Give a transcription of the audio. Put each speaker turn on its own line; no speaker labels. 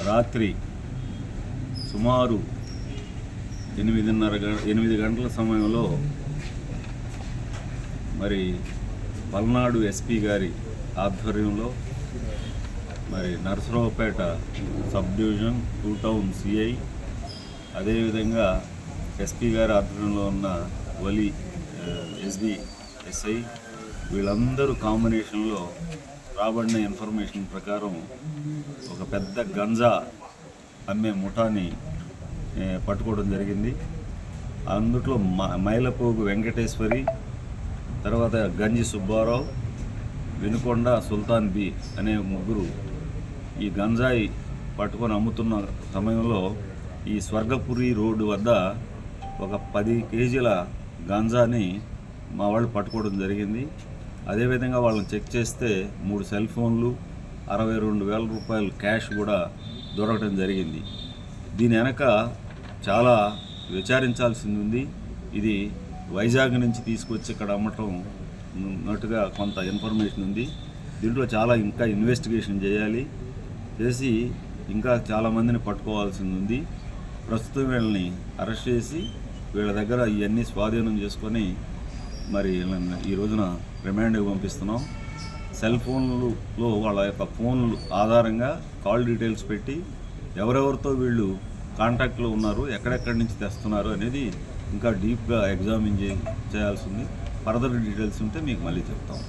రాత్రి సుమారు 8 గంటల సమయంలో మరి పల్నాడు ఎస్పీ గారి ఆధ్వర్యంలో మరి Narasaraopet sub division 2 town CI, అదేవిధంగా ఎస్పీ గారి ఆధ్వర్యంలో ఉన్న వలి ఎస్బి ఎస్ఐ, వీళ్ళందరూ కాంబినేషన్లో రాబడిన ఇన్ఫర్మేషన్ ప్రకారం ఒక పెద్ద గంజా అమ్మే ముఠాని పట్టుకోవడం జరిగింది. అందుట్లో మైలపోగు వెంకటేశ్వరి, తర్వాత గంజి సుబ్బారావు, వినుకొండ సుల్తాన్ బి అనే ముగ్గురు ఈ గంజాయి పట్టుకొని అమ్ముతున్న సమయంలో ఈ స్వర్గపురి రోడ్డు వద్ద ఒక 10 కేజీల గంజాని మా వాళ్ళు పట్టుకోవడం జరిగింది. అదేవిధంగా వాళ్ళని చెక్ చేస్తే 3 సెల్ ఫోన్లు, 62,000 రూపాయలు క్యాష్ కూడా దొరకడం జరిగింది. దీని వెనక చాలా విచారించాల్సింది ఉంది. ఇది వైజాగ్ నుంచి తీసుకొచ్చి ఇక్కడ అమ్మటం ఉన్నట్టుగా కొంత ఇన్ఫర్మేషన్ ఉంది. దీంట్లో చాలా ఇంకా ఇన్వెస్టిగేషన్ చేసి ఇంకా చాలామందిని పట్టుకోవాల్సింది ఉంది. ప్రస్తుతం వీళ్ళని అరెస్ట్ చేసి వీళ్ళ దగ్గర ఇవన్నీ స్వాధీనం చేసుకొని మరి ఈ రోజున రిమాండ్కి పంపిస్తున్నాం. సెల్ ఫోన్లలో వాళ్ళ యొక్క ఫోన్లు ఆధారంగా కాల్ డీటెయిల్స్ పెట్టి ఎవరెవరితో వీళ్ళు కాంటాక్ట్లో ఉన్నారు, ఎక్కడెక్కడి నుంచి తెస్తున్నారు అనేది ఇంకా డీప్గా ఎగ్జామిన్ చేయాల్సి ఉంది. ఫర్దర్ డీటెయిల్స్ ఉంటే మీకు మళ్ళీ చెప్తాం.